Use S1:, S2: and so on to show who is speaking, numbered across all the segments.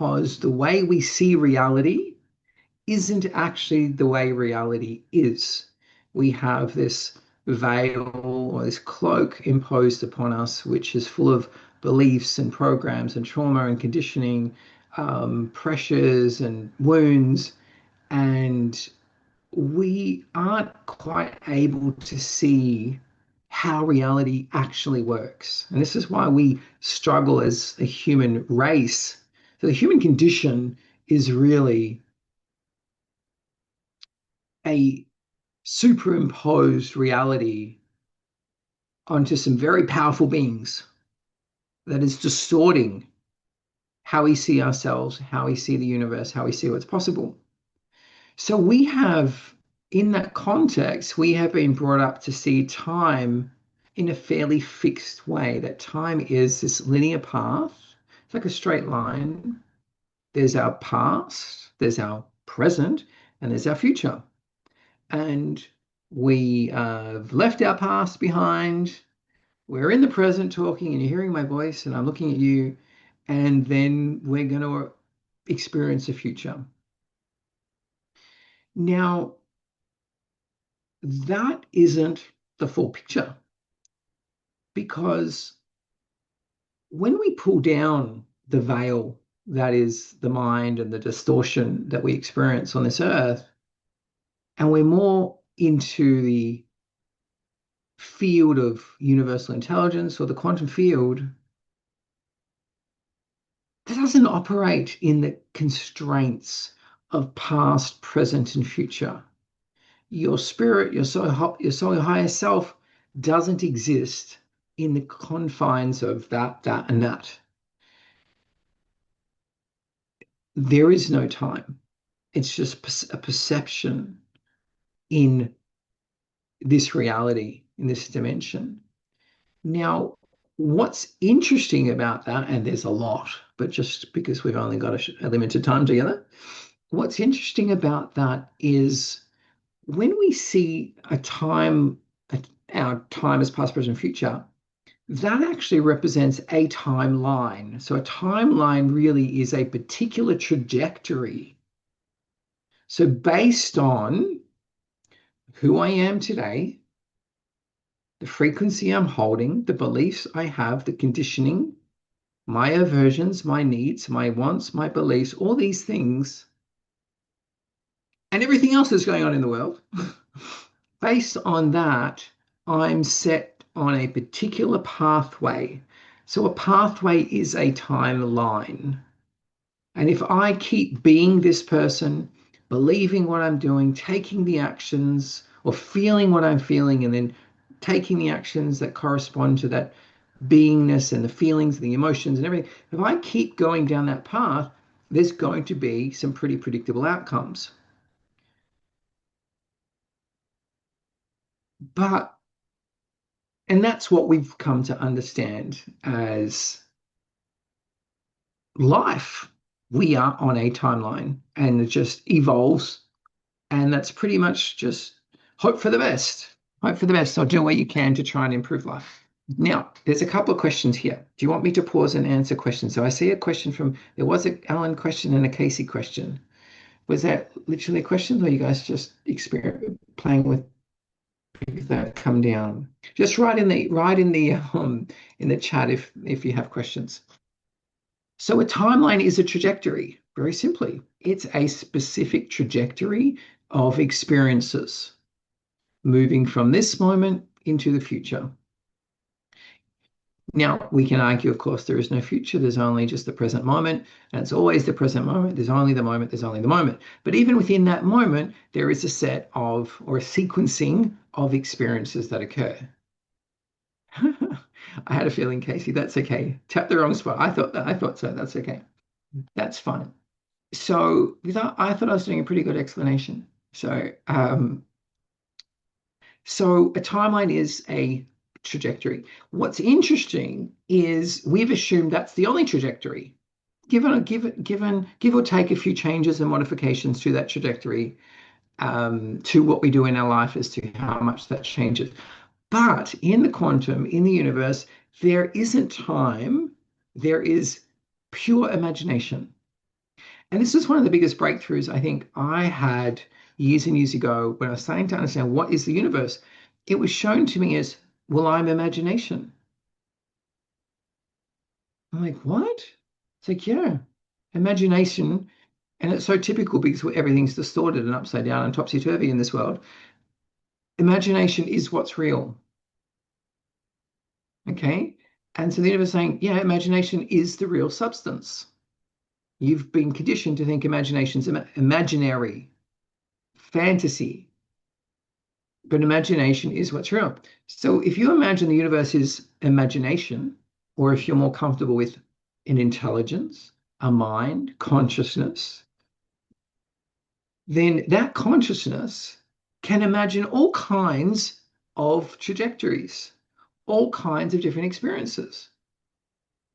S1: because the way we see reality isn't actually the way reality is. We have this veil or this cloak imposed upon us, which is full of beliefs and programs and trauma and conditioning, pressures and wounds. And we aren't quite able to see how reality actually works. And this is why we struggle as a human race. So the human condition is really a superimposed reality onto some very powerful beings that is distorting how we see ourselves, how we see the universe, how we see what's possible. So we have, in that context, we have been brought up to see time in a fairly fixed way, that time is this linear path. It's like a straight line. There's our past, there's our present, and there's our future. And we have left our past behind. We're in the present talking, and you're hearing my voice, and I'm looking at you, and then we're going to experience a future. Now, that isn't the full picture, because when we pull down the veil that is the mind and the distortion that we experience on this earth, and we're more into the field of universal intelligence or the quantum field, that doesn't operate in the constraints of past, present, and future. Your spirit, your soul, your higher self doesn't exist in the confines of that, and that. There is no time. It's just a perception in this reality, in this dimension. Now, what's interesting about that, and there's a lot, but just because we've only got a limited time together, what's interesting about that is when we see our time as past, present, future, that actually represents a timeline. So a timeline really is a particular trajectory. So based on who I am today, the frequency I'm holding, the beliefs I have, the conditioning, my aversions, my needs, my wants, my beliefs, all these things, and everything else that's going on in the world, based on that, I'm set on a particular pathway. So a pathway is a timeline. And if I keep being this person, believing what I'm doing, taking the actions, or feeling what I'm feeling, and then taking the actions that correspond to that beingness and the feelings and the emotions and everything, if I keep going down that path, there's going to be some pretty predictable outcomes. But, and that's what we've come to understand as life. We are on a timeline and it just evolves. And that's pretty much just hope for the best. Hope for the best. So do what you can to try and improve life. Now, there's a couple of questions here. Do you want me to pause and answer questions? So I see a question there was an Alan question and a Casey question. Was that literally a question, or are you guys just playing with that come down? Just write in the chat if you have questions. So a timeline is a trajectory, very simply. It's a specific trajectory of experiences moving from this moment into the future. Now, we can argue, of course, there is no future. There's only just the present moment, and it's always the present moment. There's only the moment. There's only the moment. But even within that moment, there is a set of, or a sequencing of experiences that occur. I had a feeling, Casey, that's okay. Tap the wrong spot. I thought so. That's okay. That's fine. So I thought I was doing a pretty good explanation. So a timeline is a trajectory. What's interesting is we've assumed that's the only trajectory. Give or take a few changes and modifications to that trajectory, to what we do in our life as to how much that changes. But in the quantum, in the universe, there isn't time, there is pure imagination. And this is one of the biggest breakthroughs I think I had years and years ago when I was starting to understand what is the universe. It was shown to me as, well, I'm imagination. I'm like, what? It's like, yeah, imagination. And it's so typical because everything's distorted and upside down and topsy-turvy in this world. Imagination is what's real. Okay. And so the universe is saying, yeah, imagination is the real substance. You've been conditioned to think imagination's imaginary, fantasy, but imagination is what's real. So if you imagine the universe is imagination, or if you're more comfortable with an intelligence, a mind, consciousness, then that consciousness can imagine all kinds of trajectories, all kinds of different experiences.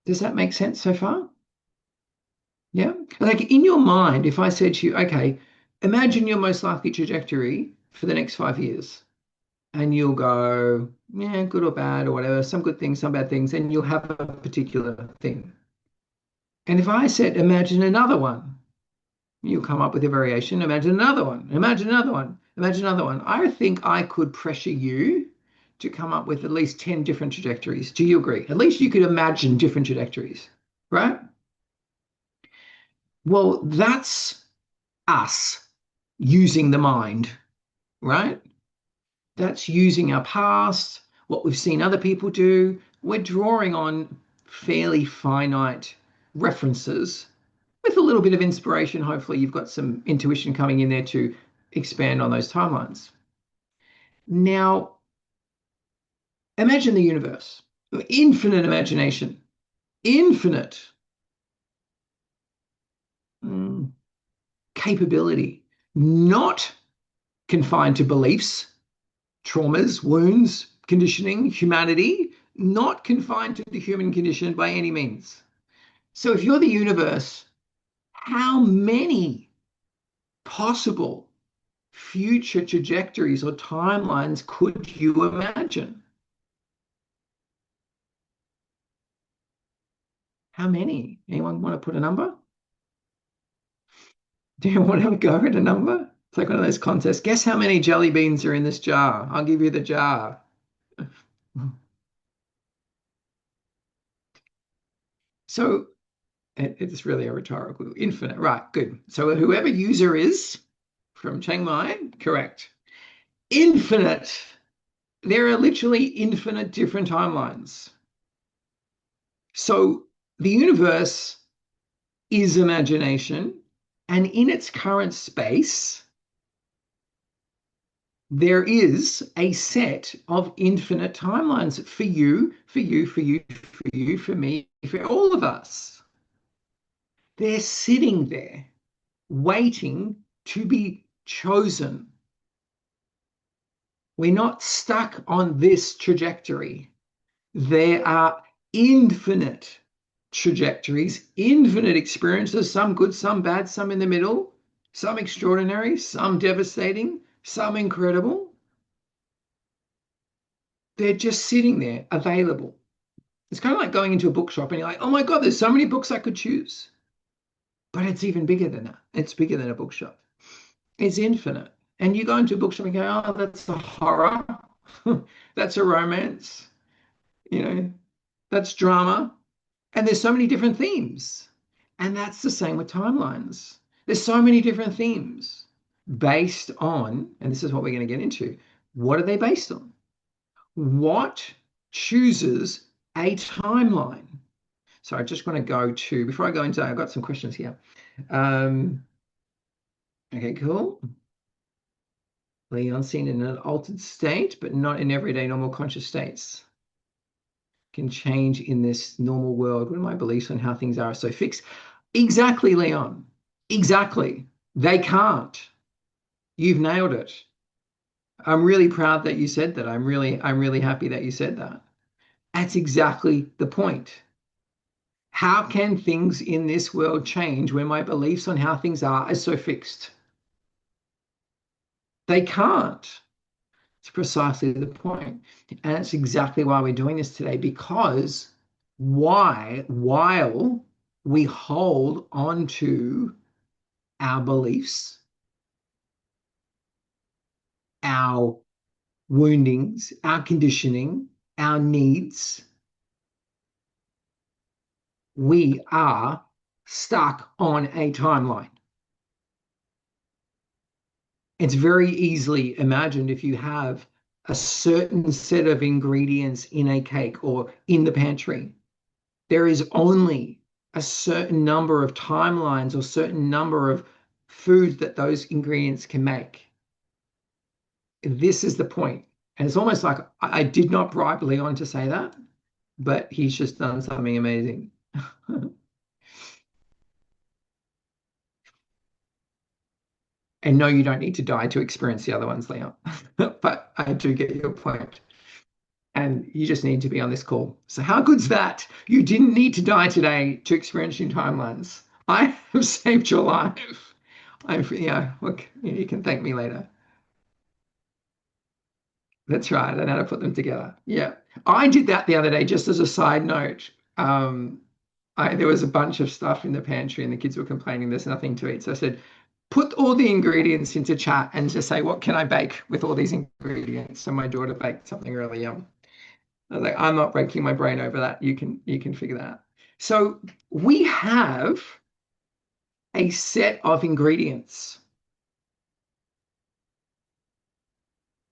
S1: Does that make sense so far? Yeah. Like in your mind, if I said to you, okay, imagine your most likely trajectory for the next 5 years, and you'll go, yeah, good or bad or whatever, some good things, some bad things, and you'll have a particular thing. And if I said, imagine another one, you'll come up with a variation, imagine another one, imagine another one, imagine another one. I think I could pressure you to come up with at least 10 different trajectories. Do you agree? At least you could imagine different trajectories, right? Well, that's us using the mind, right? That's using our past, what we've seen other people do. We're drawing on fairly finite references with a little bit of inspiration. Hopefully, you've got some intuition coming in there to expand on those timelines. Now, imagine the universe, infinite imagination, infinite mm, capability, not confined to beliefs, traumas, wounds, conditioning, humanity, not confined to the human condition by any means. So if you're the universe, how many possible future trajectories or timelines could you imagine? How many? Anyone want to put a number? Do you want to have a go at a number? It's like one of those contests. Guess how many jelly beans are in this jar? I'll give you the jar. So it's really a rhetorical, infinite. Right, good. So whoever user is from Chiang Mai, correct. Infinite. There are literally infinite different timelines. So the universe is imagination, and in its current space, there is a set of infinite timelines for you, for you, for you, for you, for me, for all of us. They're sitting there waiting to be chosen. We're not stuck on this trajectory. There are infinite trajectories, infinite experiences, some good, some bad, some in the middle, some extraordinary, some devastating, some incredible. They're just sitting there available. It's kind of like going into a bookshop and you're like, oh my God, there's so many books I could choose. But it's even bigger than that. It's bigger than a bookshop. It's infinite. And you go into a bookshop and go, oh, that's a horror. That's a romance. You know, that's drama. And there's so many different themes. And that's the same with timelines. There's so many different themes based on, and this is what we're going to get into, what are they based on? What chooses a timeline? So I just want to go to, before I go into, I've got some questions here. Okay, cool. Leon seen in an altered state, but not in everyday normal conscious states. Can change in this normal world when my beliefs on how things are so fixed. Exactly, Leon. Exactly. They can't. You've nailed it. I'm really proud that you said that. I'm really happy that you said that. That's exactly the point. How can things in this world change when my beliefs on how things are so fixed? They can't. It's precisely the point. And it's exactly why we're doing this today, because while we hold on to our beliefs, our woundings, our conditioning, our needs, we are stuck on a timeline. It's very easily imagined if you have a certain set of ingredients in a cake or in the pantry. There is only a certain number of timelines or certain number of foods that those ingredients can make. This is the point. And it's almost like I did not bribe Leon to say that, but he's just done something amazing. And no, you don't need to die to experience the other ones, Leon. But I do get your point. And you just need to be on this call. So how good's that? You didn't need to die today to experience new timelines. I have saved your life. Yeah, look, you can thank me later. That's right. I know how to put them together. Yeah. I did that the other day, just as a side note. There was a bunch of stuff in the pantry and the kids were complaining there's nothing to eat. So I said, put all the ingredients into chat and just say, what can I bake with all these ingredients? So my daughter baked something really yum. I was like, I'm not breaking my brain over that. You can figure that out. So we have a set of ingredients.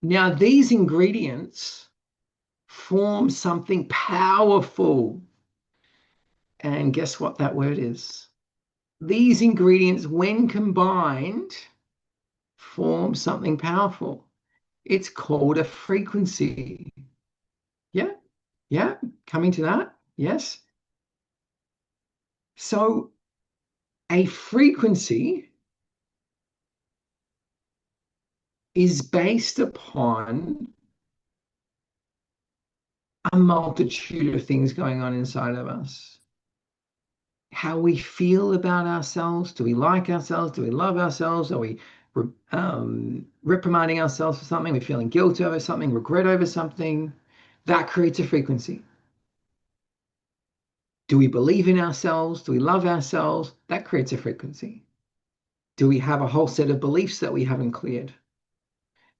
S1: Now, these ingredients form something powerful. And guess what that word is? These ingredients, when combined, form something powerful. It's called a frequency. Yeah, yeah, coming to that. Yes. So a frequency is based upon a multitude of things going on inside of us. How we feel about ourselves. Do we like ourselves? Do we love ourselves? Are we reprimanding ourselves for something? We're feeling guilt over something, regret over something. That creates a frequency. Do we believe in ourselves? Do we love ourselves? That creates a frequency. Do we have a whole set of beliefs that we haven't cleared?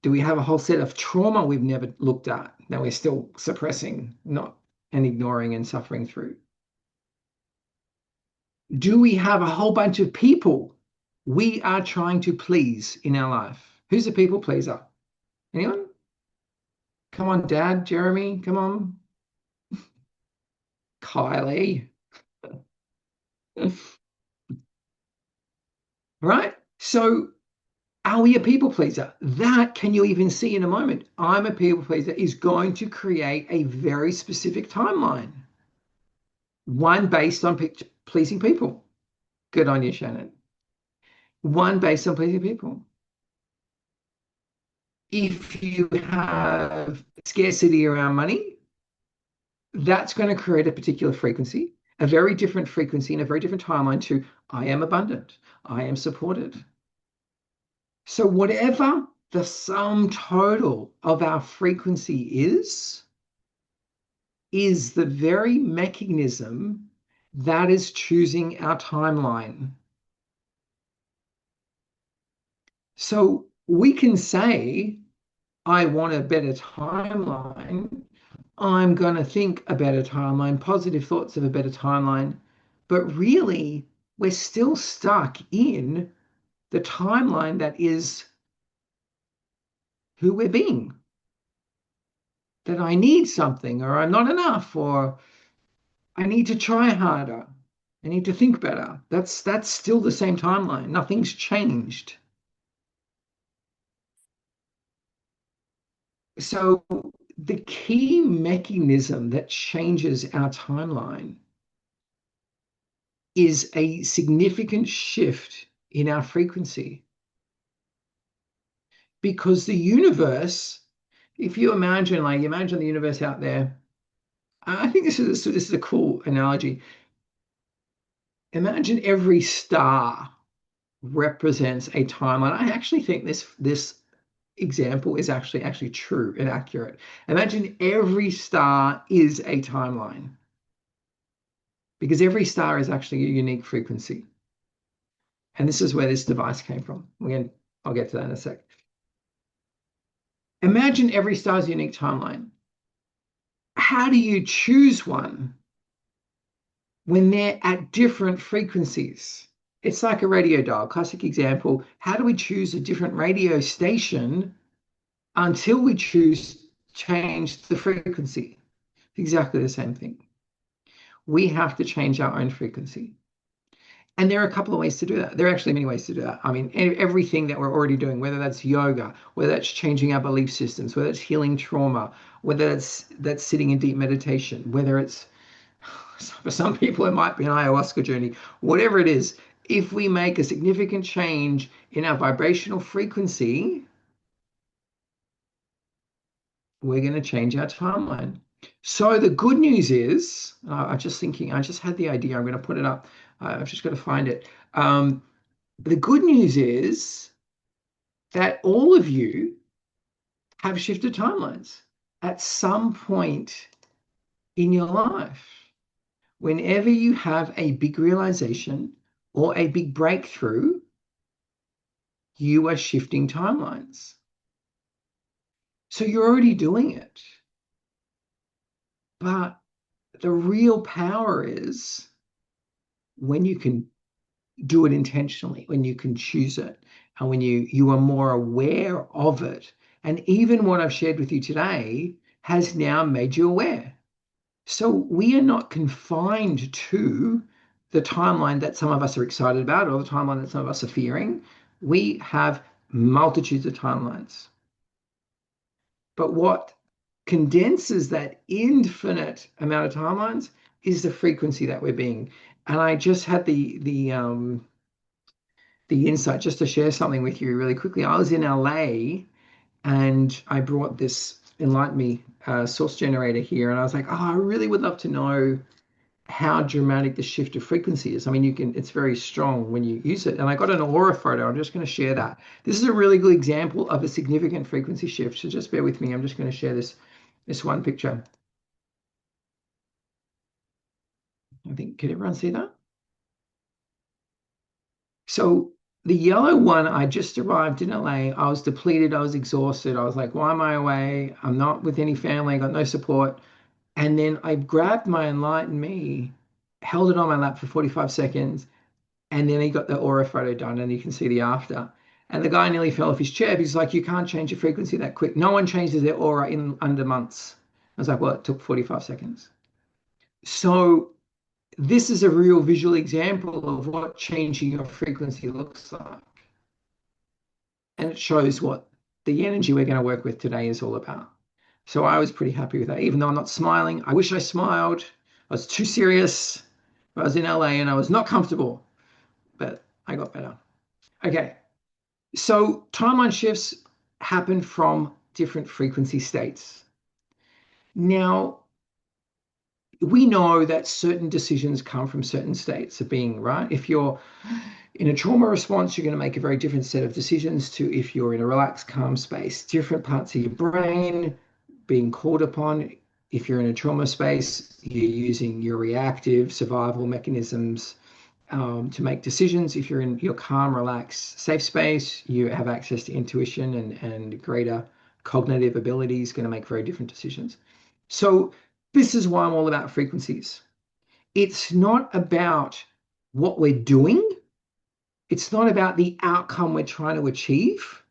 S1: Do we have a whole set of trauma we've never looked at that we're still suppressing, not and ignoring and suffering through? Do we have a whole bunch of people we are trying to please in our life? Who's a people pleaser? Anyone? Come on, Dad, Jeremy, come on. Kylie. Right? So are we a people pleaser? That can you even see in a moment? I'm a people pleaser is going to create a very specific timeline, one based on pleasing people. Good on you, Shannon. One based on pleasing people. If you have scarcity around money, that's going to create a particular frequency, a very different frequency and a very different timeline to I am abundant, I am supported. So whatever the sum total of our frequency is the very mechanism that is choosing our timeline. So we can say, I want a better timeline. I'm going to think a better timeline, positive thoughts of a better timeline. But really, we're still stuck in the timeline that is who we're being. That I need something, or I'm not enough, or I need to try harder. I need to think better. That's still the same timeline. Nothing's changed. So the key mechanism that changes our timeline is a significant shift in our frequency. Because the universe, if you imagine the universe out there, I think this is a cool analogy. Imagine every star represents a timeline. I actually think this example is actually true and accurate. Imagine every star is a timeline because every star is actually a unique frequency. And this is where this device came from. I'll get to that in a sec. Imagine every star's unique timeline. How do you choose one when they're at different frequencies? It's like a radio dial, classic example. How do we choose a different radio station until we change the frequency? Exactly the same thing. We have to change our own frequency. And there are a couple of ways to do that. There are actually many ways to do that. I mean, everything that we're already doing, whether that's yoga, whether that's changing our belief systems, whether it's healing trauma, whether that's sitting in deep meditation, whether it's for some people it might be an ayahuasca journey, whatever it is, if we make a significant change in our vibrational frequency, we're going to change our timeline. So the good news is, I'm just thinking, I just had the idea, I'm going to put it up. I've just got to find it. The good news is that all of you have shifted timelines at some point in your life. Whenever you have a big realization or a big breakthrough, you are shifting timelines. So you're already doing it. But the real power is when you can do it intentionally, when you can choose it, and when you are more aware of it. And even what I've shared with you today has now made you aware. So we are not confined to the timeline that some of us are excited about or the timeline that some of us are fearing. We have multitudes of timelines. But what condenses that infinite amount of timelines is the frequency that we're being. And I just had the insight just to share something with you really quickly. I was in LA and I brought this EnlightenMe source generator here, and I was like, oh, I really would love to know how dramatic the shift of frequency is. I mean, it's very strong when you use it. And I got an aura photo. I'm just going to share that. This is a really good example of a significant frequency shift. So just bear with me. I'm just going to share this one picture. I think, can everyone see that? So the yellow one, I just arrived in LA. I was depleted. I was exhausted. I was like, why am I away? I'm not with any family. I got no support. And then I grabbed my Enlighten Me, held it on my lap for 45 seconds, and then he got the aura photo done, and you can see the after. And the guy nearly fell off his chair. He's like, you can't change your frequency that quick. No one changes their aura in under months. I was like, well, it took 45 seconds. So this is a real visual example of what changing your frequency looks like. And it shows what the energy we're going to work with today is all about. So I was pretty happy with that. Even though I'm not smiling, I wish I smiled. I was too serious. I was in LA and I was not comfortable, but I got better. Okay. So timeline shifts happen from different frequency states. Now, we know that certain decisions come from certain states of being, right? If you're in a trauma response, you're going to make a very different set of decisions to if you're in a relaxed, calm space. Different parts of your brain being called upon. If you're in a trauma space, you're using your reactive survival mechanisms to make decisions. If you're in your calm, relaxed, safe space, you have access to intuition and greater cognitive abilities, going to make very different decisions. So this is why I'm all about frequencies. It's not about what we're doing. It's not about the outcome we're trying to achieve.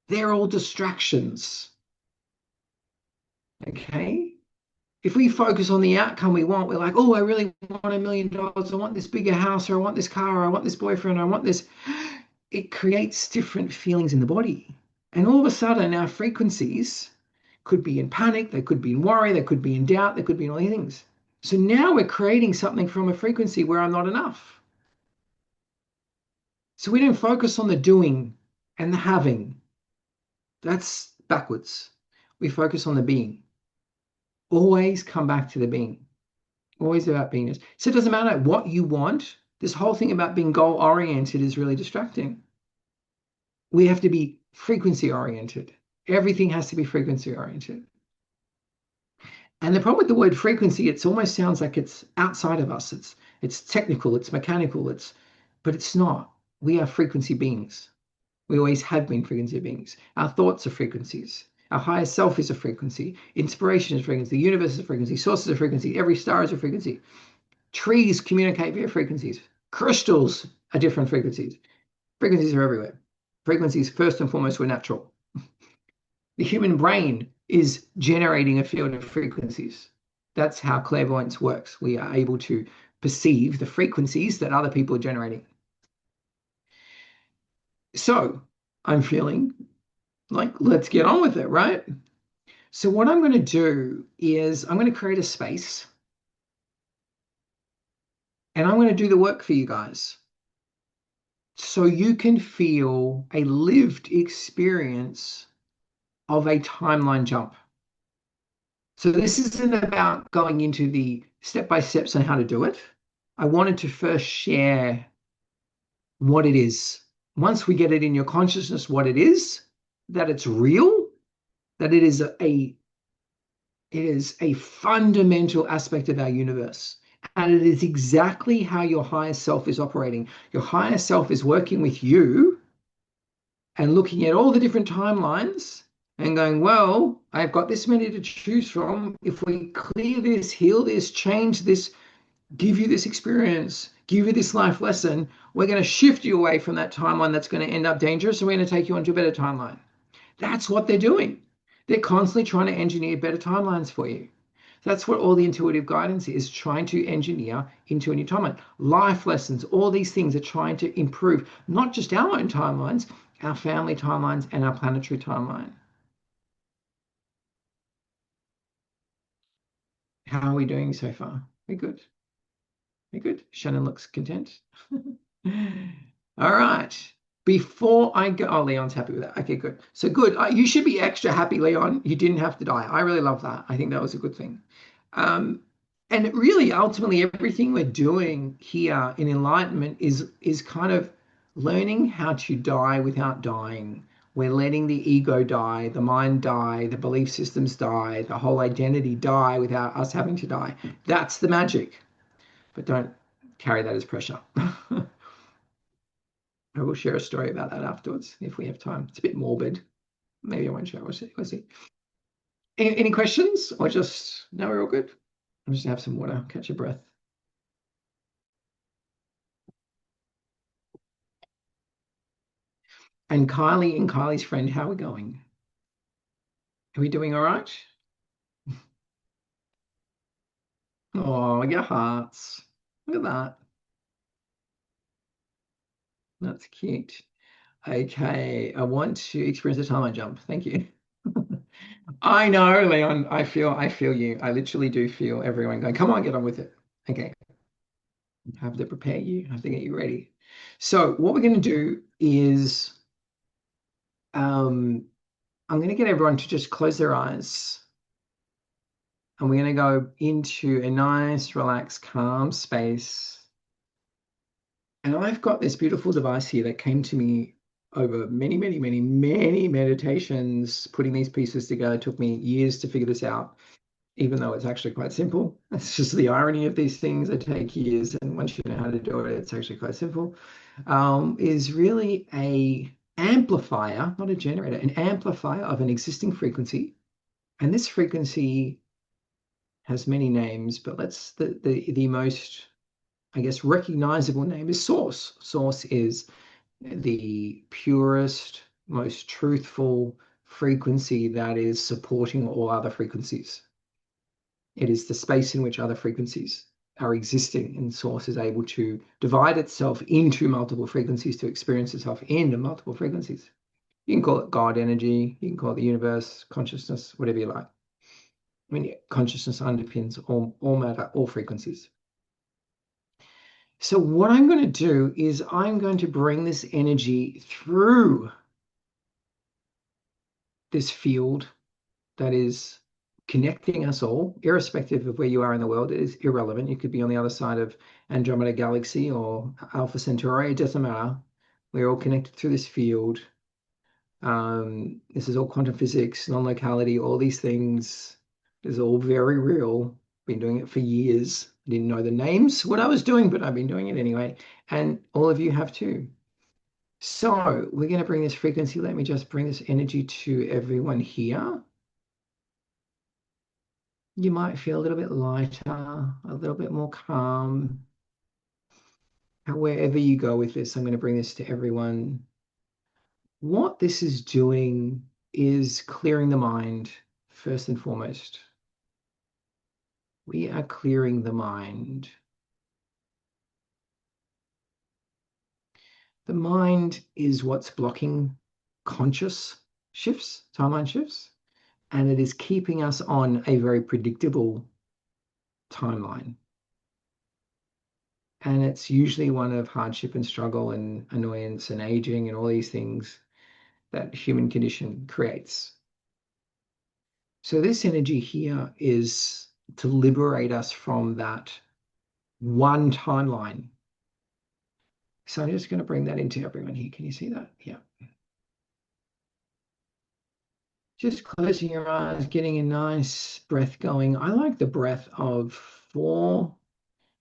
S1: They're all distractions. Okay? If we focus on the outcome we want, we're like, oh, I really want $1 million. I want this bigger house, or I want this car, or I want this boyfriend, or I want this. It creates different feelings in the body. And all of a sudden, our frequencies could be in panic, they could be in worry, they could be in doubt, they could be in all these things. So now we're creating something from a frequency where I'm not enough. So we don't focus on the doing and the having. That's backwards. We focus on the being. Always come back to the being. Always about beingness. So it doesn't matter what you want. This whole thing about being goal oriented is really distracting. We have to be frequency oriented. Everything has to be frequency oriented. And the problem with the word frequency, it almost sounds like it's outside of us. It's technical, it's mechanical, but it's not. We are frequency beings. We always have been frequency beings. Our thoughts are frequencies. Our higher self is a frequency. Inspiration is a frequency. The universe is a frequency. Source is a frequency. Every star is a frequency. Trees communicate via frequencies. Crystals are different frequencies. Frequencies are everywhere. Frequencies, first and foremost, were natural. The human brain is generating a field of frequencies. That's how clairvoyance works. We are able to perceive the frequencies that other people are generating. So I'm feeling like, let's get on with it, right? So what I'm going to do is I'm going to create a space and I'm going to do the work for you guys so you can feel a lived experience of a timeline jump. So this isn't about going into the step-by-steps on how to do it. I wanted to first share what it is. Once we get it in your consciousness, what it is, that it's real, that it is a fundamental aspect of our universe. And it is exactly how your higher self is operating. Your higher self is working with you and looking at all the different timelines and going, well, I've got this many to choose from. If we clear this, heal this, change this, give you this experience, give you this life lesson, we're going to shift you away from that timeline that's going to end up dangerous, and we're going to take you onto a better timeline. That's what they're doing. They're constantly trying to engineer better timelines for you. That's what all the intuitive guidance is, trying to engineer into a new timeline. Life lessons, all these things are trying to improve not just our own timelines, our family timelines, and our planetary timeline. How are we doing so far? We're good. We're good. Shannon looks content. All right. Before I go, oh, Leon's happy with that. Okay, good. So good. You should be extra happy, Leon. You didn't have to die. I really love that. I think that was a good thing. Um, and really, ultimately, everything we're doing here in enlightenment is kind of learning how to die without dying. We're letting the ego die, the mind die, the belief systems die, the whole identity die without us having to die. That's the magic. But don't carry that as pressure. I will share a story about that afterwards if we have time. It's a bit morbid. Maybe I won't share. We'll see. We'll see. Any questions or just no, we're all good? I'm just gonna have some water, catch a breath. And Kylie and Kylie's friend, how are we going? Are we doing all right? Oh, your hearts. Look at that. That's cute. Okay, I want to experience the time I jump. Thank you. I know, Leon. I feel you. I literally do feel everyone going, come on, get on with it. Okay. I have to prepare you. I have to get you ready. So what we're going to do is I'm going to get everyone to just close their eyes. And we're going to go into a nice, relaxed, calm space. And I've got this beautiful device here that came to me over many, many, many, many meditations. Putting these pieces together took me years to figure this out, even though it's actually quite simple. It's just the irony of these things. They take years, and once you know how to do it, it's actually quite simple. Is really a amplifier, not a generator, an amplifier of an existing frequency. And this frequency has many names, but let's the most, I guess, recognizable name is source. Source is the purest, most truthful frequency that is supporting all other frequencies. It is the space in which other frequencies are existing, and source is able to divide itself into multiple frequencies to experience itself in multiple frequencies. You can call it God energy, you can call it the universe, consciousness, whatever you like. I mean, consciousness underpins all matter, all frequencies. So what I'm going to do is I'm going to bring this energy through this field that is connecting us all, irrespective of where you are in the world. It is irrelevant. You could be on the other side of Andromeda Galaxy or Alpha Centauri. It doesn't matter. We're all connected through this field. This is all quantum physics, non-locality, all these things. Is all very real. Been doing it for years. Didn't know the names, what I was doing, but I've been doing it anyway. And all of you have too. So we're going to bring this frequency. Let me just bring this energy to everyone here. You might feel a little bit lighter, a little bit more calm. Wherever you go with this, I'm going to bring this to everyone. What this is doing is clearing the mind, first and foremost. We are clearing the mind. The mind is what's blocking conscious shifts, timeline shifts, and it is keeping us on a very predictable timeline. And it's usually one of hardship and struggle and annoyance and aging and all these things that human condition creates. So this energy here is to liberate us from that one timeline. So I'm just going to bring that into everyone here. Can you see that? Yeah. Just closing your eyes, getting a nice breath going. I like the breath of 4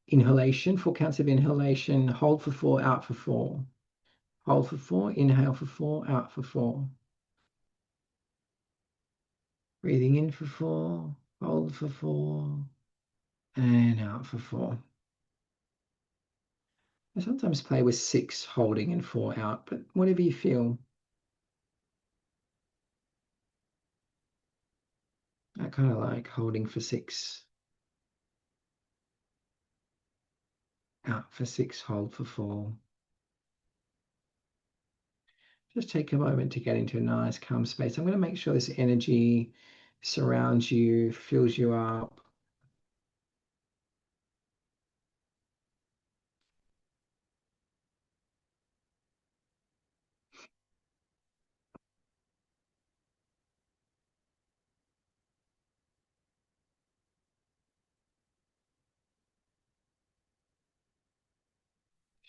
S1: inhalation, 4 counts of inhalation, hold for 4, out for 4. Hold for 4, inhale for 4, out for 4. Breathing in for 4, hold for 4, and out for 4. I sometimes play with 6 holding and 4 out, but whatever you feel. I kind of like holding for 6, out for 6, hold for 4. Just take a moment to get into a nice calm space. I'm going to make sure this energy surrounds you, fills you up.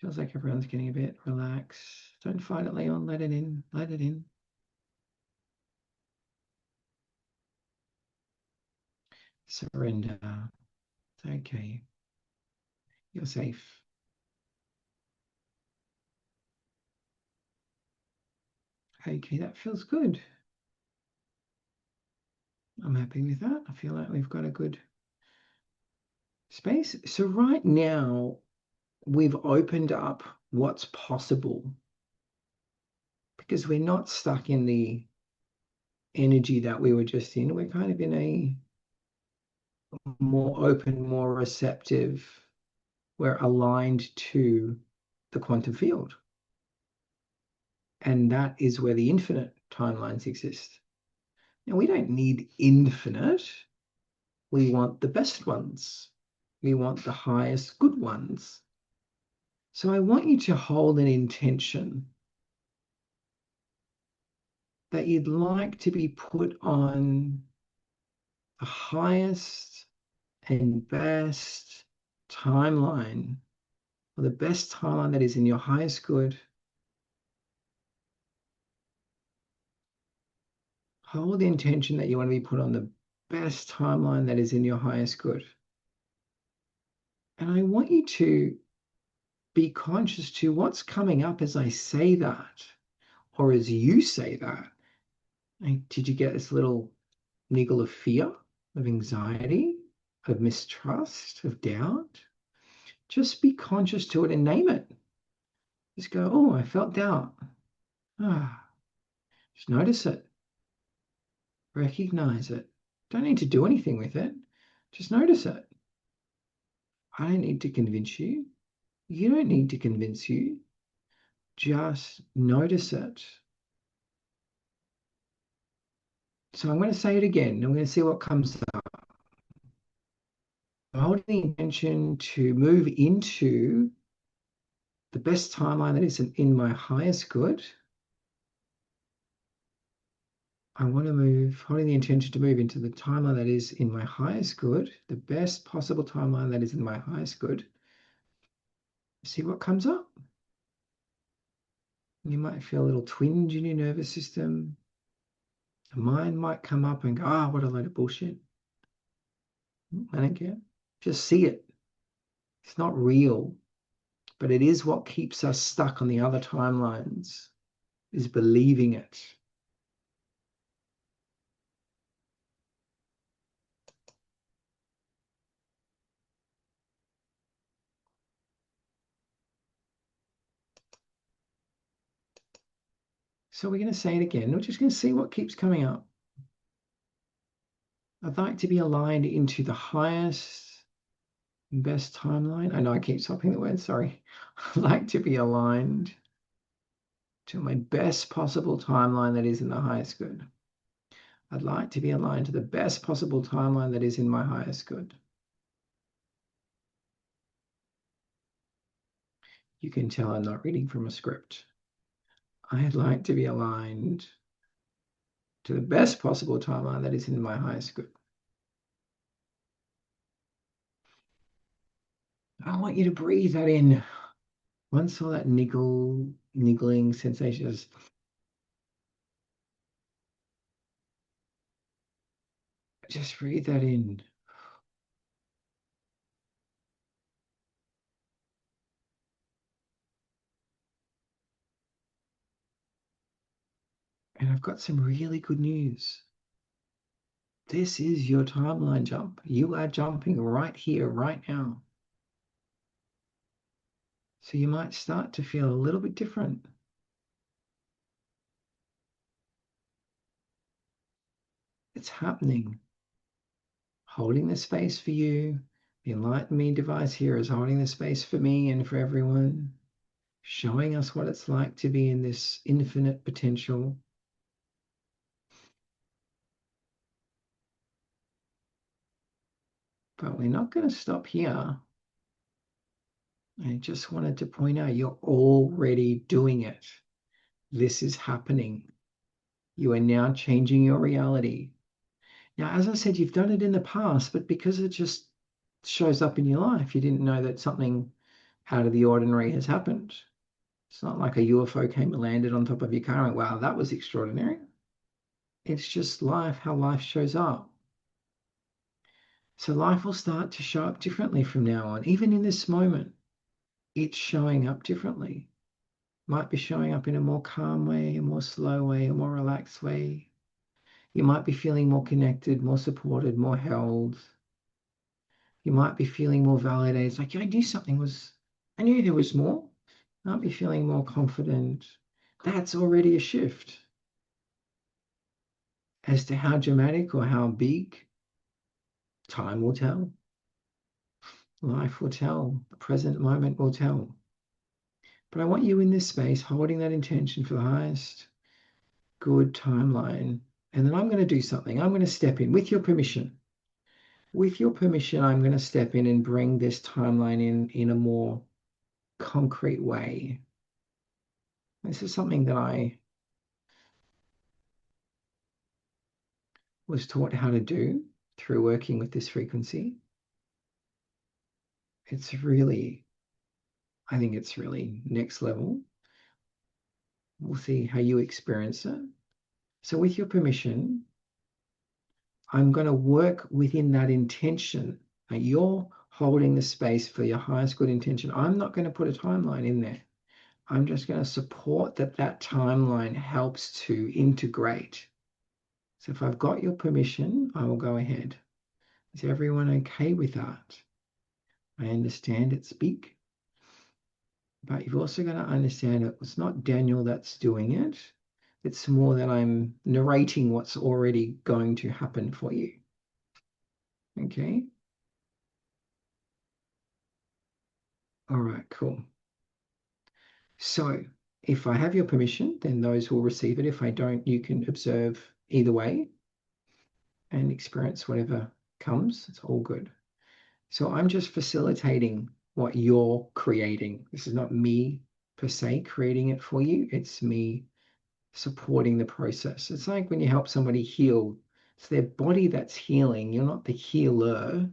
S1: Feels like everyone's getting a bit relaxed. Don't fight it, Leon. Let it in. Let it in. Surrender. It's okay. You're safe. Okay, that feels good. I'm happy with that. I feel like we've got a good space. So right now, we've opened up what's possible because we're not stuck in the energy that we were just in. We're kind of in a more open, more receptive. We're aligned to the quantum field. And that is where the infinite timelines exist. Now, we don't need infinite. We want the best ones. We want the highest good ones. So I want you to hold an intention that you'd like to be put on the highest and best timeline, or the best timeline that is in your highest good. Hold the intention that you want to be put on the best timeline that is in your highest good. And I want you to be conscious to what's coming up as I say that, or as you say that. Did you get this little niggle of fear, of anxiety, of mistrust, of doubt? Just be conscious to it and name it. Just go, oh, I felt doubt. Ah, just notice it. Recognize it. Don't need to do anything with it. Just notice it. I don't need to convince you. You don't need to convince you. Just notice it. So I'm going to say it again. I'm going to see what comes up. I'm holding the intention to move into the best timeline that is in my highest good. I want to move, holding the intention to move into the timeline that is in my highest good, the best possible timeline that is in my highest good. See what comes up. You might feel a little twinge in your nervous system. The mind might come up and go, ah, what a load of bullshit. I don't care. Just see it. It's not real. But it is what keeps us stuck on the other timelines, is believing it. So we're going to say it again. We're just going to see what keeps coming up. I'd like to be aligned into the highest and best timeline. I know I keep swapping the words, sorry. I'd like to be aligned to my best possible timeline that is in the highest good. I'd like to be aligned to the best possible timeline that is in my highest good. You can tell I'm not reading from a script. I'd like to be aligned to the best possible timeline that is in my highest good. I want you to breathe that in. Once all that niggling sensation, just breathe that in. And I've got some really good news. This is your timeline jump. You are jumping right here, right now. So you might start to feel a little bit different. It's happening. Holding the space for you. The EnlightenMe device here is holding the space for me and for everyone, showing us what it's like to be in this infinite potential. But we're not going to stop here. I just wanted to point out you're already doing it. This is happening. You are now changing your reality. Now, as I said, you've done it in the past, but because it just shows up in your life, you didn't know that something out of the ordinary has happened. It's not like a UFO came and landed on top of your car and went, wow, that was extraordinary. It's just life, how life shows up. So life will start to show up differently from now on. Even in this moment, it's showing up differently. Might be showing up in a more calm way, a more slow way, a more relaxed way. You might be feeling more connected, more supported, more held. You might be feeling more validated. It's like, yeah, I knew there was more. You might be feeling more confident. That's already a shift. As to how dramatic or how big, time will tell. Life will tell. The present moment will tell. But I want you in this space holding that intention for the highest good timeline. And then I'm going to do something. I'm going to step in with your permission. With your permission, I'm going to step in and bring this timeline in a more concrete way. This is something that I was taught how to do through working with this frequency. It's really, I think it's really next level. We'll see how you experience it. So with your permission, I'm going to work within that intention. Now you're holding the space for your highest good intention. I'm not going to put a timeline in there. I'm just going to support that timeline helps to integrate. So if I've got your permission, I will go ahead. Is everyone okay with that? I understand it's big, but you've also got to understand it's not Daniel that's doing it. It's more that I'm narrating what's already going to happen for you. Okay. All right, cool. So if I have your permission, then those will receive it. If I don't, you can observe either way and experience whatever comes. It's all good. So I'm just facilitating what you're creating. This is not me per se creating it for you. It's me supporting the process. It's like when you help somebody heal. It's their body that's healing. You're not the healer.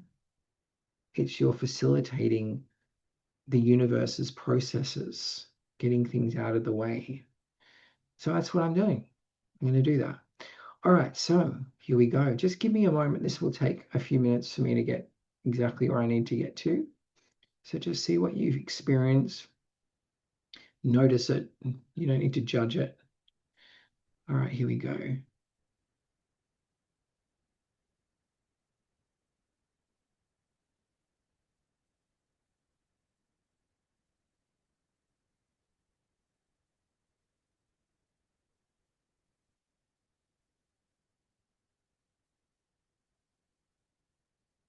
S1: It's you're facilitating the universe's processes, getting things out of the way. So that's what I'm doing. I'm going to do that. All right, so here we go. Just give me a moment. This will take a few minutes for me to get exactly where I need to get to. So just see what you've experienced notice it. You don't need to judge it. All right, here we go.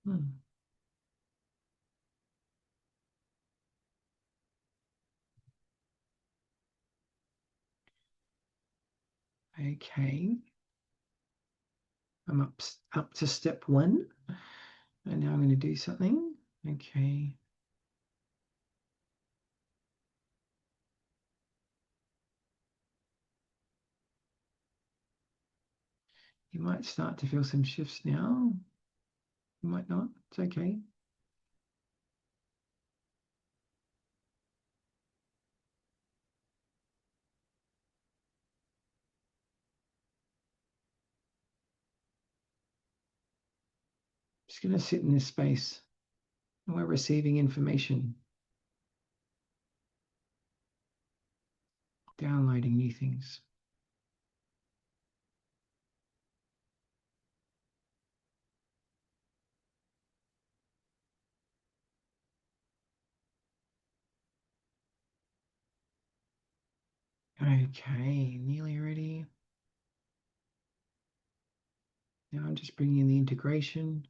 S1: Hmm. Okay, I'm up to step one, and now I'm going to do something. Okay. You might start to feel some shifts now. You might not. It's okay. Just going to sit in this space, and we're receiving information, downloading new things. Okay, nearly ready. Now I'm just bringing in the integration.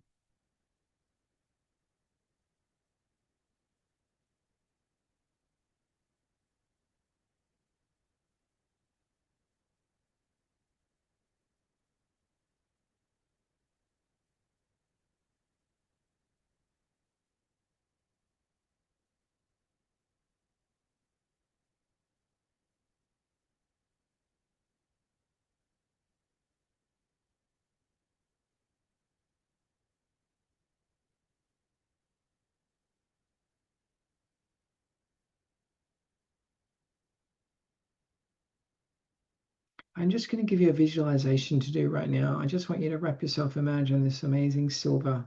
S1: I'm just going to give you a visualization to do right now. I just want you to wrap yourself, imagine this amazing silver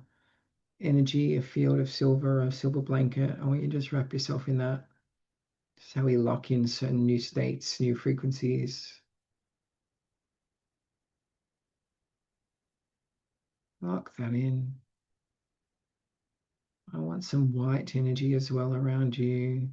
S1: energy, a field of silver, a silver blanket. I want you to just wrap yourself in that. It's how we lock in certain new states, new frequencies. Lock that in. I want some white energy as well around you.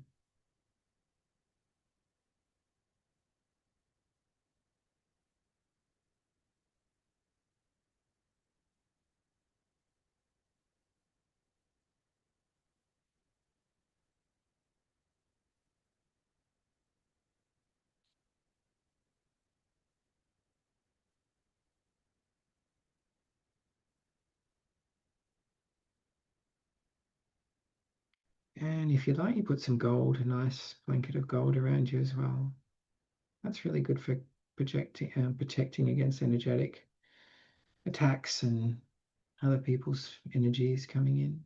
S1: And if you like, you put some gold, a nice blanket of gold around you as well. That's really good for protecting against energetic attacks and other people's energies coming in.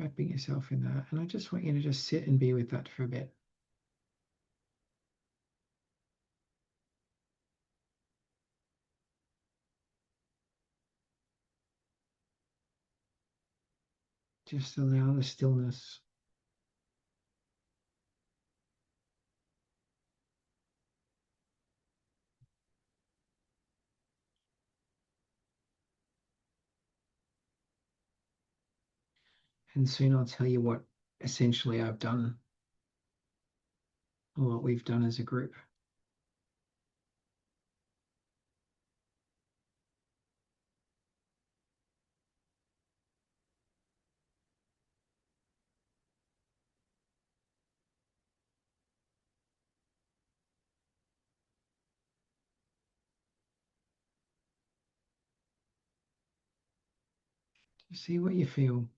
S1: Wrapping yourself in that. And I just want you to just sit and be with that for a bit. Just allow the stillness. And soon I'll tell you what essentially I've done, or what we've done as a group. See what you feel.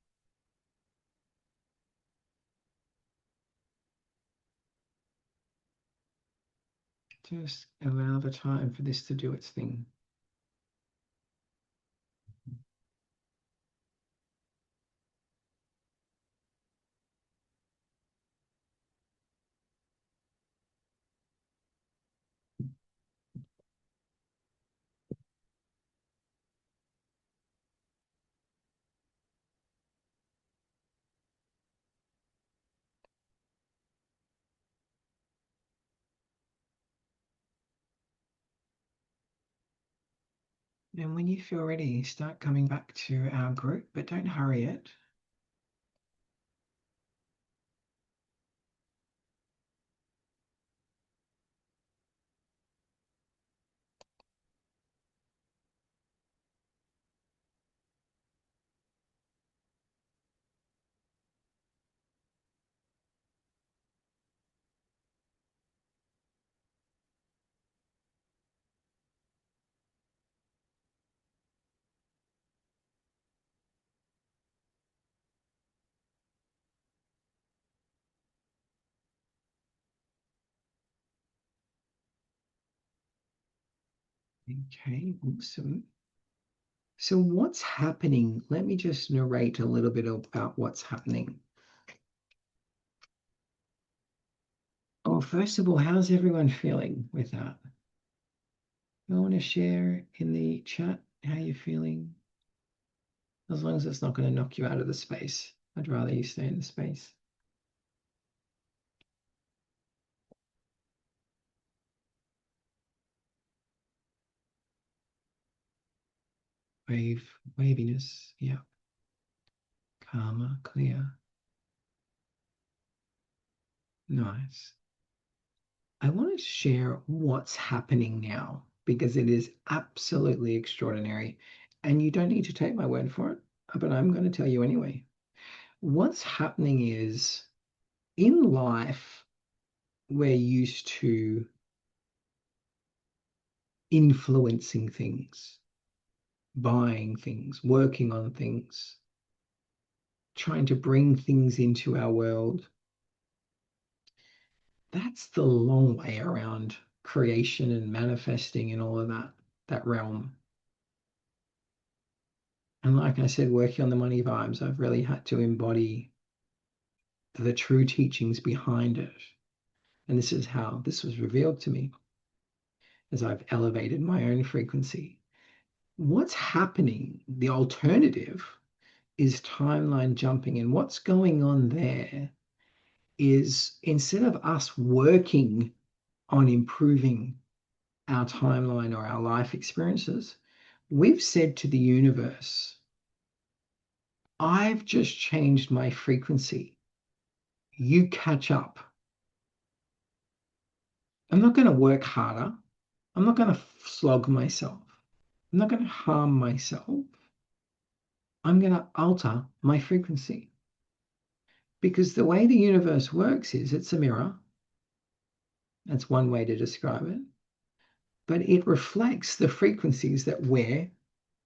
S1: Just allow the time for this to do its thing. And when you feel ready, start coming back to our group, but don't hurry it. Okay, awesome. So what's happening? Let me just narrate a little bit about what's happening. Oh, first of all, how's everyone feeling with that? You want to share in the chat how you're feeling? As long as it's not going to knock you out of the space. I'd rather you stay in the space. Waviness, yeah. Calmer, clear. Nice. I want to share what's happening now because it is absolutely extraordinary. And you don't need to take my word for it, but I'm going to tell you anyway. What's happening is in life, we're used to influencing things, buying things, working on things, trying to bring things into our world. That's the long way around creation and manifesting and all of that realm. And like I said, working on the money vibes, I've really had to embody the true teachings behind it. And this is how this was revealed to me as I've elevated my own frequency. What's happening, the alternative, is timeline jumping. And what's going on there is instead of us working on improving our timeline or our life experiences, we've said to the universe, I've just changed my frequency. You catch up. I'm not going to work harder. I'm not going to slog myself. I'm not going to harm myself. I'm going to alter my frequency. Because the way the universe works is it's a mirror. That's one way to describe it. But it reflects the frequencies that we're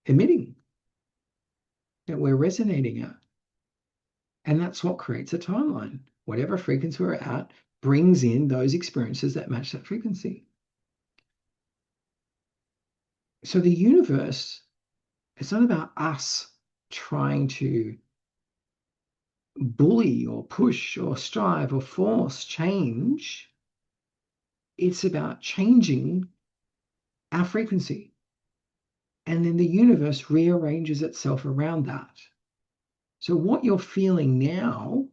S1: emitting, that we're resonating at. And that's what creates a timeline. Whatever frequency we're at brings in those experiences that match that frequency. So the universe, it's not about us trying to bully or push or strive or force change. It's about changing our frequency. And then the universe rearranges itself around that. So what you're feeling now,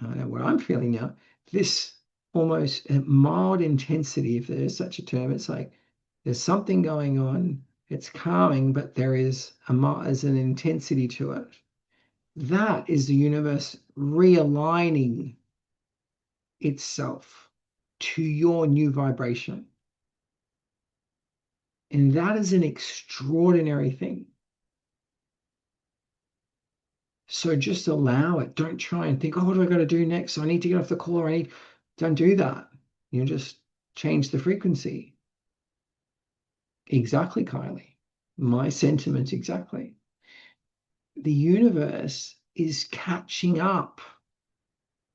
S1: I know what I'm feeling now, this almost mild intensity, if there is such a term, it's like there's something going on, it's calming, but there's an intensity to it. That is the universe realigning itself to your new vibration. And that is an extraordinary thing. So just allow it. Don't try and think, oh, what do I got to do next? So I need to get off the call or don't do that. Just change the frequency. Exactly, Kylie. My sentiment exactly. The universe is catching up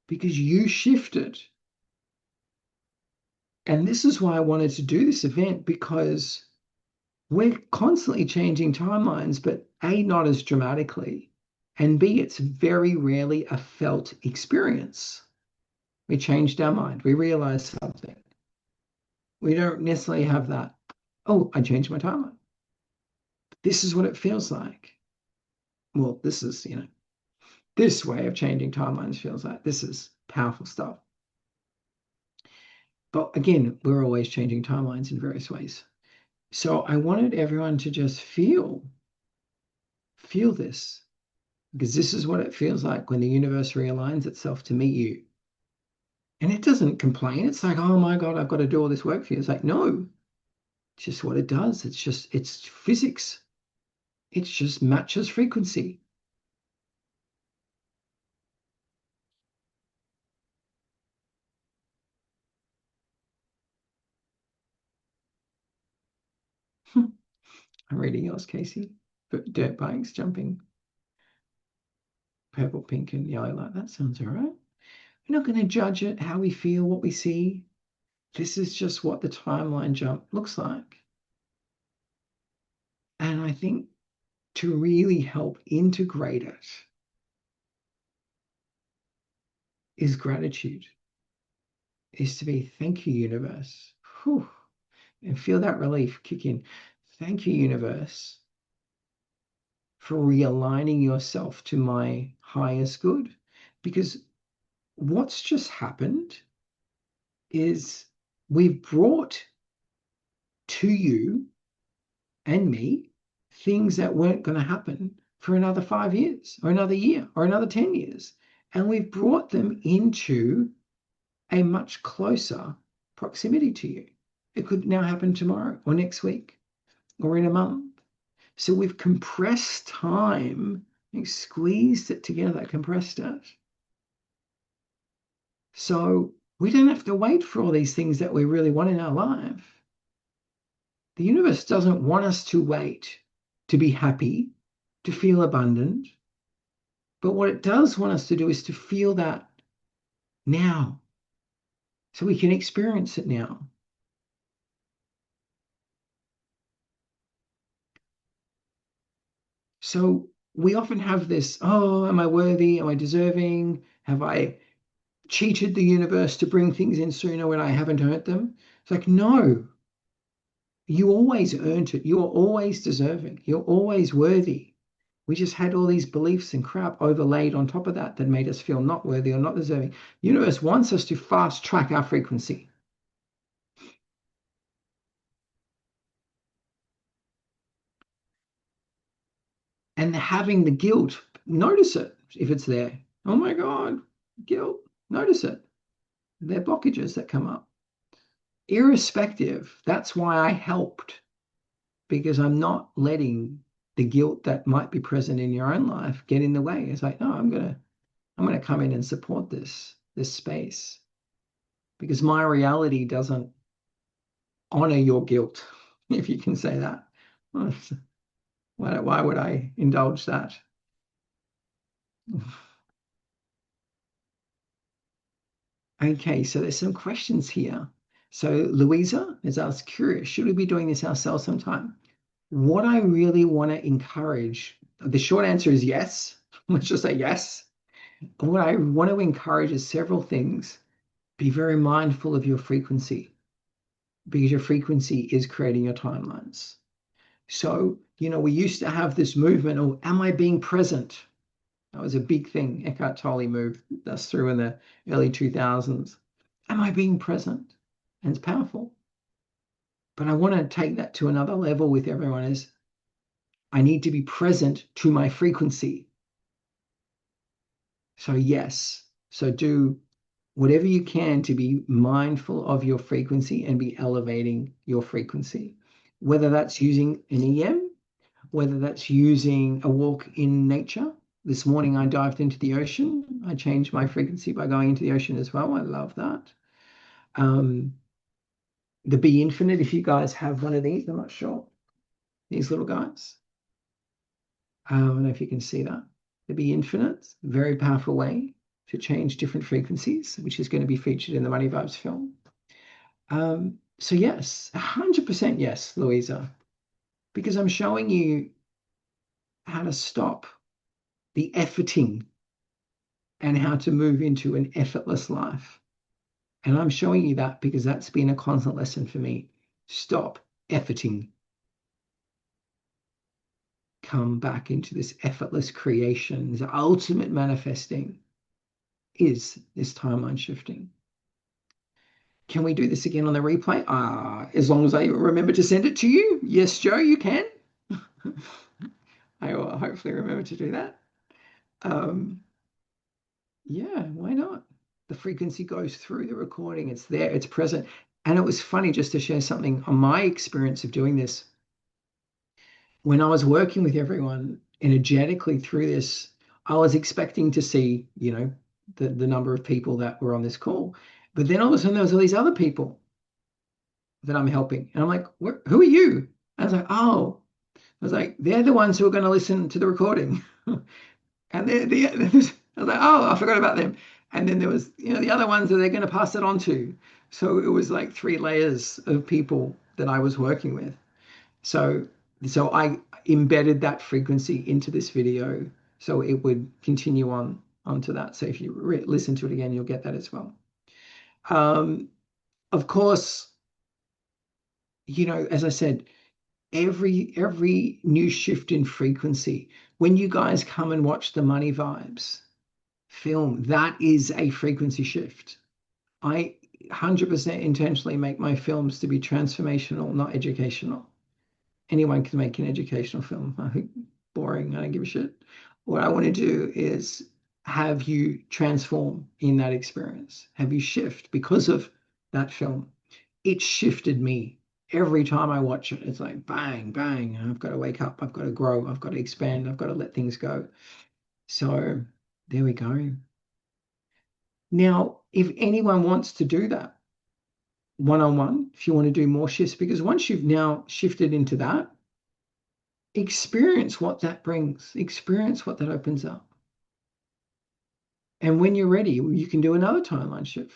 S1: because you shifted. And this is why I wanted to do this event because we're constantly changing timelines, but A, not as dramatically, and B, it's very rarely a felt experience. We changed our mind, we realized something. We don't necessarily have that, oh, I changed my timeline. This is what it feels like. Well, this is, this way of changing timelines feels like this is powerful stuff. But again, we're always changing timelines in various ways. So I wanted everyone to just feel this, because this is what it feels like when the universe realigns itself to meet you. And it doesn't complain. It's like, oh my God, I've got to do all this work for you. It's like, no, it's just what it does. It's physics. It just matches frequency. I'm reading yours, Casey. But dirt bikes, jumping, purple, pink, and yellow light. That sounds all right. We're not going to judge it, how we feel, what we see. This is just what the timeline jump looks like. And I think to really help integrate it is gratitude, is to be thank you, universe. Whew. And feel that relief kick in. Thank you, universe, for realigning yourself to my highest good. Because what's just happened is we've brought to you and me things that weren't going to happen for another 5 years or another year or another 10 years. And we've brought them into a much closer proximity to you. It could now happen tomorrow or next week or in a month. So we've compressed time, and squeezed it together, compressed it. So we don't have to wait for all these things that we really want in our life. The universe doesn't want us to wait to be happy, to feel abundant. But what it does want us to do is to feel that now so we can experience it now. So we often have this, oh, am I worthy? Am I deserving? Have I cheated the universe to bring things in sooner when I haven't earned them? It's like, no, you always earned it. You are always deserving. You're always worthy. We just had all these beliefs and crap overlaid on top of that that made us feel not worthy or not deserving. The universe wants us to fast track our frequency. And having the guilt, notice it if it's there. Oh my God, guilt, notice it. They're blockages that come up. Irrespective, that's why I helped, because I'm not letting the guilt that might be present in your own life get in the way. It's like, no, I'm gonna come in and support this space because my reality doesn't honor your guilt, if you can say that. Why would I indulge that? Okay, so there's some questions here. So Louisa is asked, curious, should we be doing this ourselves sometime? What I really want to encourage, the short answer is yes. Let's just say yes. What I want to encourage is several things. Be very mindful of your frequency because your frequency is creating your timelines. So, we used to have this movement, oh, am I being present? That was a big thing. Eckhart Tolle moved us through in the early 2000s. Am I being present? And it's powerful. But I want to take that to another level with everyone is I need to be present to my frequency. So yes, so do whatever you can to be mindful of your frequency and be elevating your frequency, whether that's using an EM, whether that's using a walk in nature. This morning I dived into the ocean. I changed my frequency by going into the ocean as well. I love that. Um, the Be Infinite, if you guys have one of these, I'm not sure. These little guys. I don't know if you can see that. The Be Infinite, very powerful way to change different frequencies, which is going to be featured in the Money Vibes film. So yes, 100% yes, Louisa, because I'm showing you how to stop the efforting and how to move into an effortless life. And I'm showing you that because that's been a constant lesson for me. Stop efforting. Come back into this effortless creation. The ultimate manifesting is this timeline shifting. Can we do this again on the replay? As long as I remember to send it to you. Yes, Joe, you can. I will hopefully remember to do that. Um, yeah, why not? The frequency goes through the recording. It's there, it's present. And it was funny just to share something on my experience of doing this. When I was working with everyone energetically through this, I was expecting to see, the number of people that were on this call. But then all of a sudden there was all these other people that I'm helping. And I'm like, who are you? I was like, oh, I was like, they're the ones who are going to listen to the recording. And I was like, oh, I forgot about them. And then there was, the other ones that they're going to pass it on to. So it was like three layers of people that I was working with. So, so I embedded that frequency into this video, so it would continue on onto that. So if you listen to it again, you'll get that as well. Of course, as I said, every new shift in frequency, when you guys come and watch the Money Vibes film, that is a frequency shift. I 100% intentionally make my films to be transformational, not educational. Anyone can make an educational film. I think boring. I don't give a shit. What I want to do is have you transform in that experience, have you shift because of that film. It shifted me every time I watch it. It's like bang, bang. I've got to wake up. I've got to grow. I've got to expand. I've got to let things go. So there we go. Now, if anyone wants to do that one on one, if you want to do more shifts, because once you've now shifted into that, experience what that brings, experience what that opens up. And when you're ready, you can do another timeline shift.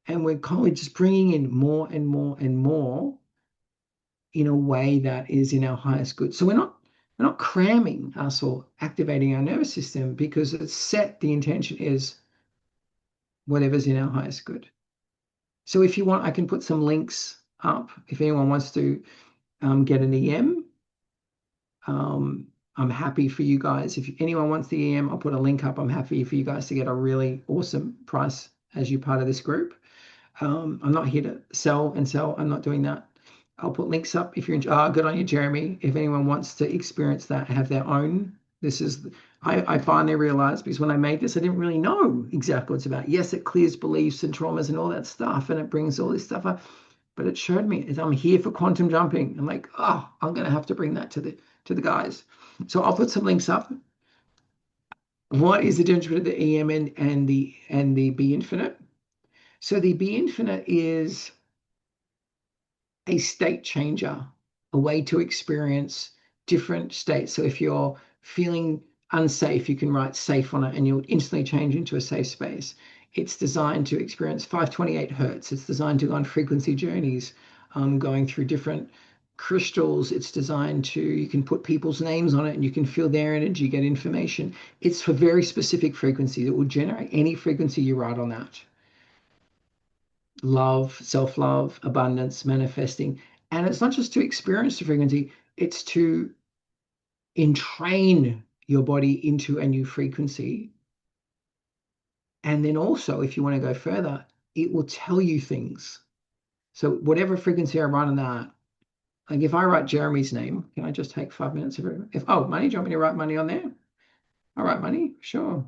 S1: And we're constantly just bringing in more and more and more in a way that is in our highest good. So we're not cramming us or activating our nervous system, because it's set, the intention is whatever's in our highest good. So if you want, I can put some links up. If anyone wants to get an EM, I'm happy for you guys. If anyone wants the EM, I'll put a link up. I'm happy for you guys to get a really awesome price as you're part of this group. I'm not here to sell and sell. I'm not doing that. I'll put links up if you're good on you, Jeremy. If anyone wants to experience that, have their own. This is, I finally realized, because when I made this, I didn't really know exactly what it's about. Yes, it clears beliefs and traumas and all that stuff, and it brings all this stuff up. But it showed me is I'm here for quantum jumping. I'm like, oh, I'm gonna have to bring that to the guys. So I'll put some links up. What is the difference between the EM and the Be Infinite? So the Be Infinite is a state changer, a way to experience different states. So if you're feeling unsafe, you can write safe on it and you'll instantly change into a safe space. It's designed to experience 528 hertz. It's designed to go on frequency journeys, going through different crystals. It's designed to, you can put people's names on it and you can feel their energy, get information. It's for very specific frequencies. It will generate any frequency you write on that. Love, self-love, abundance, manifesting. And it's not just to experience the frequency, it's to entrain your body into a new frequency. And then also, if you want to go further, it will tell you things. So whatever frequency I write on that, like if I write Jeremy's name, can I just take 5 minutes of it? Money, do you want me to write money on there? All right, money, sure.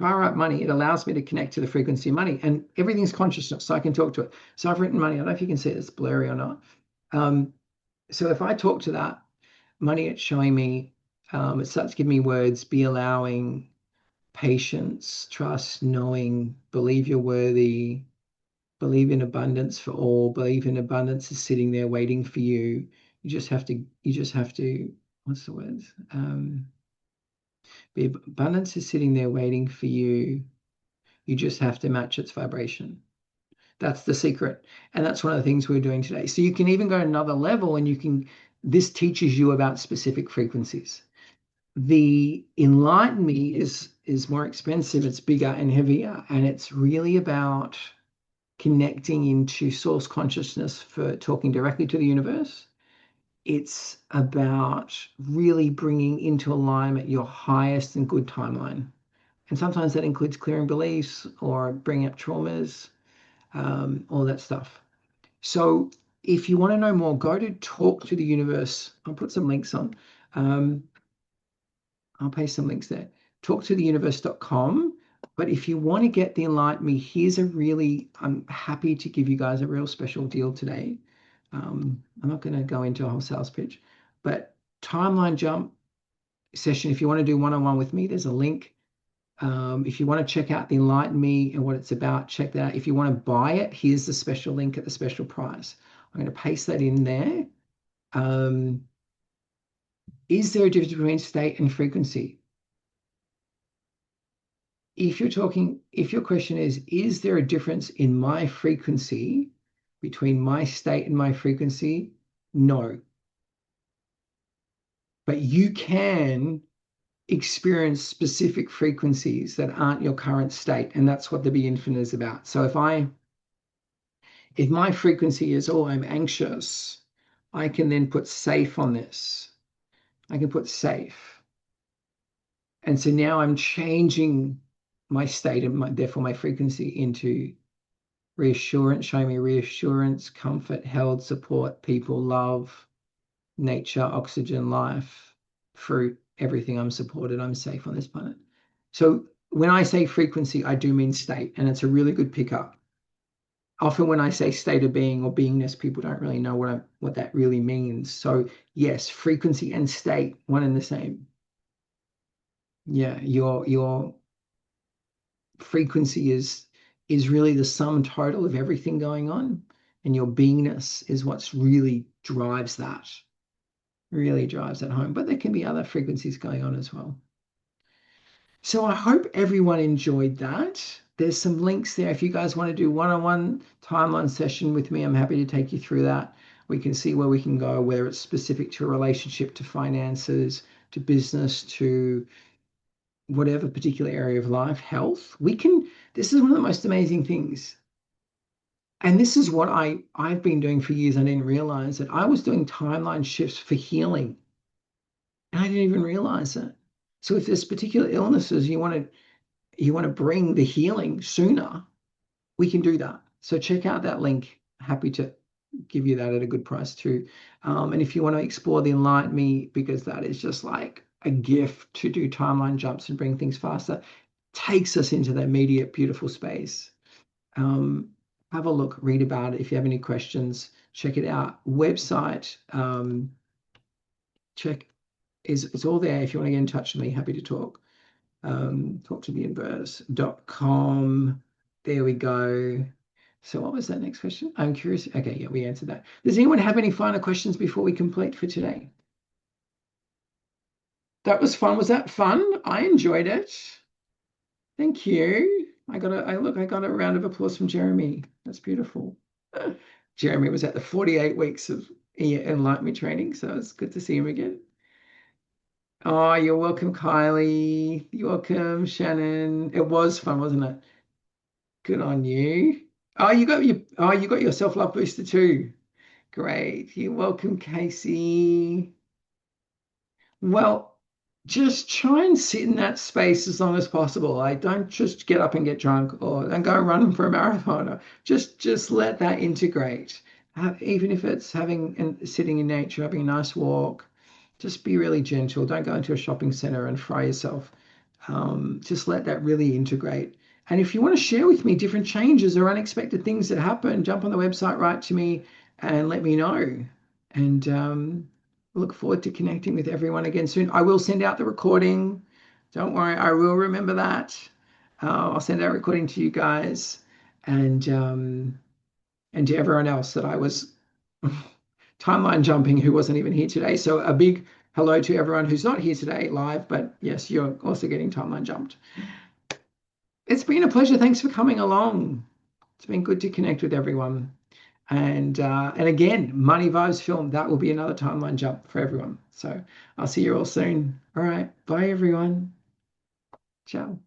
S1: All right, money, it allows me to connect to the frequency of money, and everything's consciousness, so I can talk to it. So I've written money. I don't know if you can see it, it's blurry or not. So if I talk to that money, it's showing me, it starts giving me words: be allowing, patience, trust, knowing, believe you're worthy, believe in abundance for all, believe in abundance is sitting there waiting for you. You just have to, what's the words? Abundance is sitting there waiting for you. You just have to match its vibration. That's the secret. And that's one of the things we're doing today. So you can even go another level and this teaches you about specific frequencies. The EnlightenMe is more expensive, it's bigger and heavier, and it's really about connecting into source consciousness for talking directly to the universe. It's about really bringing into alignment your highest and good timeline. And sometimes that includes clearing beliefs or bringing up traumas. all that stuff. So if you want to know more, go to Talk to the Universe. I'll put some links on. Um, I'll paste some links there. Talktotheuniverse.com. But if you want to get the Enlighten Me, I'm happy to give you guys a real special deal today. I'm not going to go into a whole sales pitch, but timeline jump session. If you want to do one-on-one with me, there's a link. If you want to check out the Enlighten Me and what it's about, check that out. If you want to buy it, here's the special link at the special price. I'm going to paste that in there. Um, is there a difference between state and frequency? If your question is there a difference in my frequency between my state and my frequency? No. But you can experience specific frequencies that aren't your current state, and that's what the Be Infinite is about. So if my frequency is, oh, I'm anxious, I can then put safe on this. I can put safe. And so now I'm changing my state and therefore my frequency into reassurance, showing me reassurance, comfort, held, support, people, love, nature, oxygen, life, fruit, everything. I'm supported, I'm safe on this planet. So when I say frequency, I do mean state, and it's a really good pickup. Often when I say state of being or beingness, people don't really know what that really means. So yes, frequency and state, one and the same. Yeah, your frequency is really the sum total of everything going on, and your beingness is what's really drives that home. But there can be other frequencies going on as well. So I hope everyone enjoyed that. There's some links there. If you guys want to do one-on-one timeline session with me, I'm happy to take you through that. We can see where we can go, whether it's specific to a relationship, to finances, to business, to whatever particular area of life, health. This is one of the most amazing things. And this is what I've been doing for years. I didn't realize that I was doing timeline shifts for healing. And I didn't even realize it. So if there's particular illnesses you want to bring the healing sooner, we can do that. So check out that link. Happy to give you that at a good price too. And if you want to explore the Enlighten Me, because that is just like a gift to do timeline jumps and bring things faster, takes us into that immediate, beautiful space. Have a look, read about it. If you have any questions, check it out. Website, check it's all there. If you want to get in touch with me, happy to talk. Talktotheinverse.com. There we go. So what was that next question? I'm curious. Okay, yeah, we answered that. Does anyone have any final questions before we complete for today? That was fun. Was that fun? I enjoyed it. Thank you. I got a round of applause from Jeremy. That's beautiful. Jeremy was at the 48 weeks of EnlightenMe training, so it's good to see him again. Oh, you're welcome, Kylie. You're welcome, Shannon. It was fun, wasn't it? Good on you. You got your self-love booster too. Great. You're welcome, Casey. Well, just try and sit in that space as long as possible. I don't just get up and get drunk or and go run for a marathon. Or just let that integrate. Even if it's having and sitting in nature, having a nice walk, just be really gentle. Don't go into a shopping center and fry yourself. Just let that really integrate. And if you want to share with me different changes or unexpected things that happen, jump on the website, write to me, and let me know. And look forward to connecting with everyone again soon. I will send out the recording. Don't worry, I will remember that. I'll send out a recording to you guys and to everyone else that I was timeline jumping who wasn't even here today. So a big hello to everyone who's not here today live, but yes, you're also getting timeline jumped. It's been a pleasure. Thanks for coming along. It's been good to connect with everyone. And again, Money Vibes film, that will be another timeline jump for everyone. So I'll see you all soon. All right. Bye, everyone. Ciao.